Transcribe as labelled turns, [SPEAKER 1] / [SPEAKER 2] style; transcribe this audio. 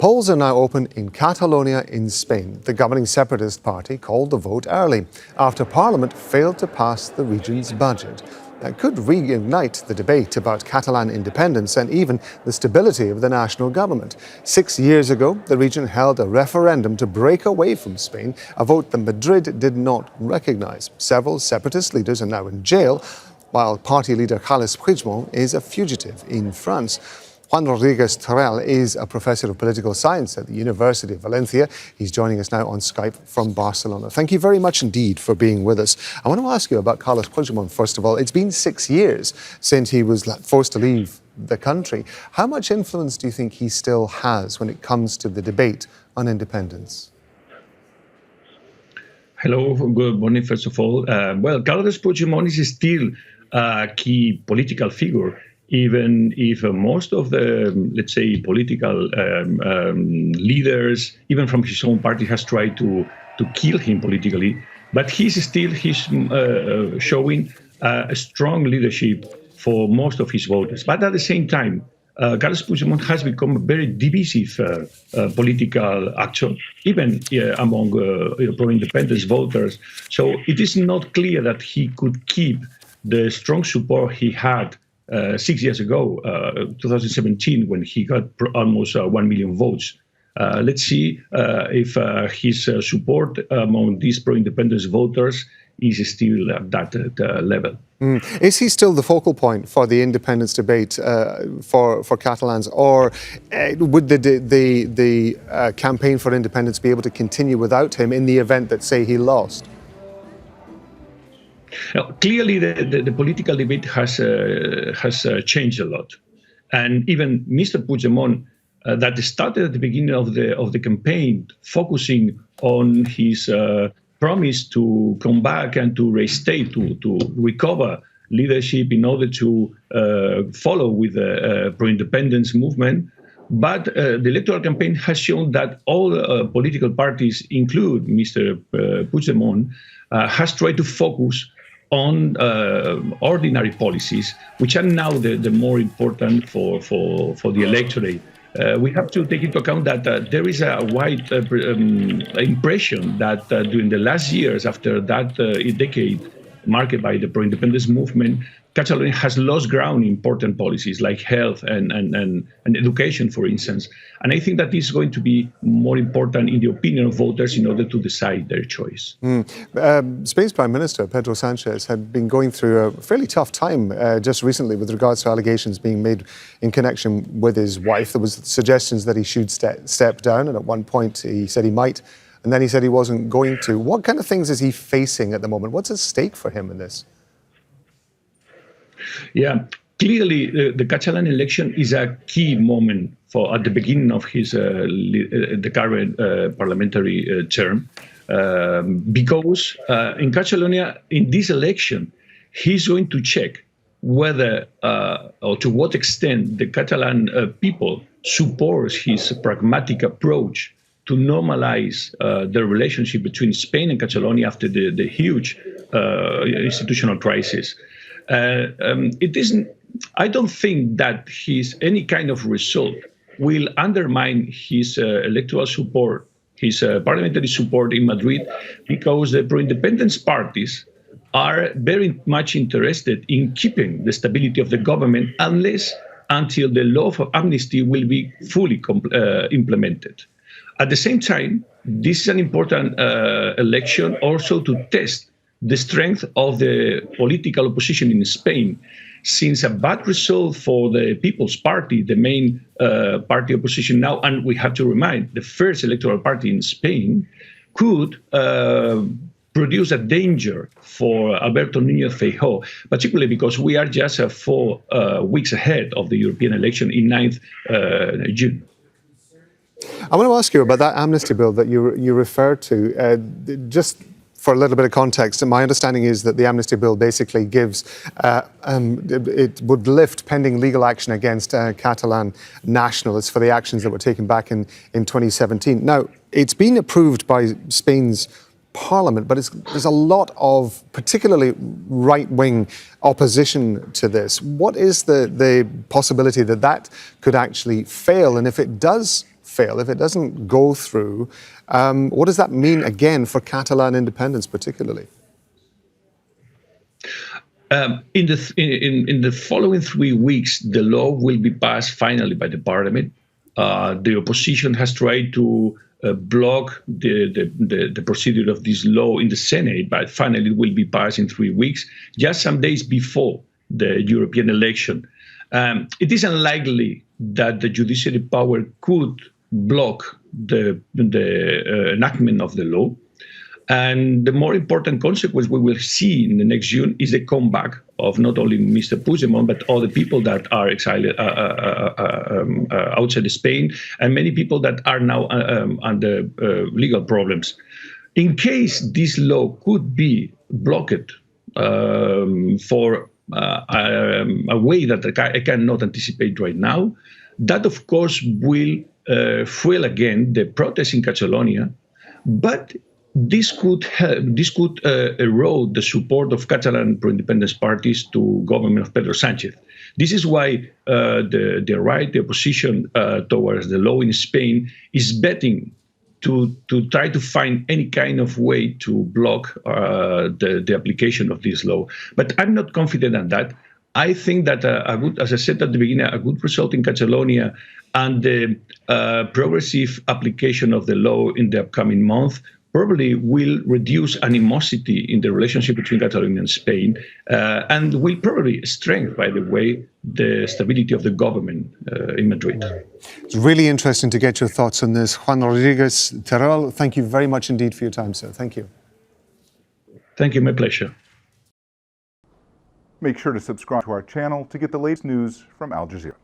[SPEAKER 1] Polls are now open in Catalonia in Spain. The governing Separatist party called the vote early after Parliament failed to pass the region's budget. That could reignite the debate about Catalan independence and even the stability of the national government. 6 years ago, the region held a referendum to break away from Spain, a vote that Madrid did not recognise. Several Separatist leaders are now in jail, while party leader Carles Puigdemont is a fugitive in France. Juan Teruel is a professor of political science at the University of Valencia. He's joining us now on Skype from Barcelona. Thank you very much indeed for being with us. I want to ask you about Carles Puigdemont, first of all. It's been 6 years since he was forced to leave the country. How much influence do you think he still has when it comes to the debate on independence?
[SPEAKER 2] Hello, good morning, first of all. Carles Puigdemont is still a key political figure, even if most of the, let's say, political leaders, even from his own party, has tried to kill him politically. But he's showing a strong leadership for most of his voters. But at the same time, Carles Puigdemont has become a very divisive political actor, even among pro-independence voters. So it is not clear that he could keep the strong support he had 6 years ago, 2017, when he got almost 1 million votes. Let's see if his support among these pro-independence voters is still at that level.
[SPEAKER 1] Is he still the focal point for the independence debate for Catalans, or would the campaign for independence be able to continue without him in the event that, say, he lost?
[SPEAKER 2] Now, clearly, the political debate has changed a lot, and even Mr. Puigdemont, that started at the beginning of the campaign, focusing on his promise to come back and to restate, to recover leadership in order to follow with the pro-independence movement. But the electoral campaign has shown that all political parties, include Mr. Puigdemont, has tried to focus on ordinary policies, which are now the more important for the electorate. We have to take into account that there is a wide impression that during the last years, after that decade marked by the pro-independence movement, Catalonia has lost ground in important policies like health and education, for instance. And I think that is going to be more important in the opinion of voters in order to decide their choice.
[SPEAKER 1] Spain's Prime Minister, Pedro Sánchez, had been going through a fairly tough time just recently with regards to allegations being made in connection with his wife. There was suggestions that he should step down, and at one point he said he might, and then he said he wasn't going to. What kind of things is he facing at the moment? What's at stake for him in this? Yeah,
[SPEAKER 2] clearly the Catalan election is a key moment at the beginning of his the current parliamentary term, because in Catalonia, in this election, he's going to check whether or to what extent the Catalan people supports his pragmatic approach to normalize the relationship between Spain and Catalonia after the huge institutional crisis. It isn't. I don't think that any kind of result will undermine his electoral support, his parliamentary support in Madrid, because the pro-independence parties are very much interested in keeping the stability of the government until the law of amnesty will be fully implemented. At the same time, this is an important election also to test the strength of the political opposition in Spain, since a bad result for the People's Party, the main party opposition now, and we have to remind, the first electoral party in Spain, could produce a danger for Alberto Núñez Feijóo, particularly because we are just 4 weeks ahead of the European election in 9th June.
[SPEAKER 1] I want to ask you about that amnesty bill that you referred to. Just for a little bit of context, my understanding is that the amnesty bill basically gives, it would lift pending legal action against Catalan nationalists for the actions that were taken back in 2017. Now, it's been approved by Spain's Parliament, but there's a lot of particularly right-wing opposition to this. What is the possibility that could actually fail? And if it does fail, if it doesn't go through, what does that mean again for Catalan independence particularly?
[SPEAKER 2] In the following 3 weeks, the law will be passed finally by the parliament. The opposition has tried to block the procedure of this law in the Senate, but finally it will be passed in 3 weeks, just some days before the European election. It is unlikely that the judiciary power could block the enactment of the law. And the more important consequence we will see in the next June is the comeback of not only Mr. Puigdemont, but all the people that are exiled outside of Spain, and many people that are now under legal problems. In case this law could be blocked for a way that I cannot anticipate right now, that of course will fuel again the protests in Catalonia, but this could erode the support of Catalan pro-independence parties to government of Pedro Sánchez. This is why the opposition towards the law in Spain is betting to try to find any kind of way to block the application of this law. But I'm not confident on that. I think that as I said at the beginning, a good result in Catalonia and the progressive application of the law in the upcoming month probably will reduce animosity in the relationship between Catalonia and Spain, and will probably strengthen, by the way, the stability of the government in Madrid.
[SPEAKER 1] It's really interesting to get your thoughts on this. Juan Rodriguez Teruel, thank you very much indeed for your time, sir. Thank you.
[SPEAKER 2] Thank you, my pleasure.
[SPEAKER 3] Make sure to subscribe to our channel to get the latest news from Al Jazeera.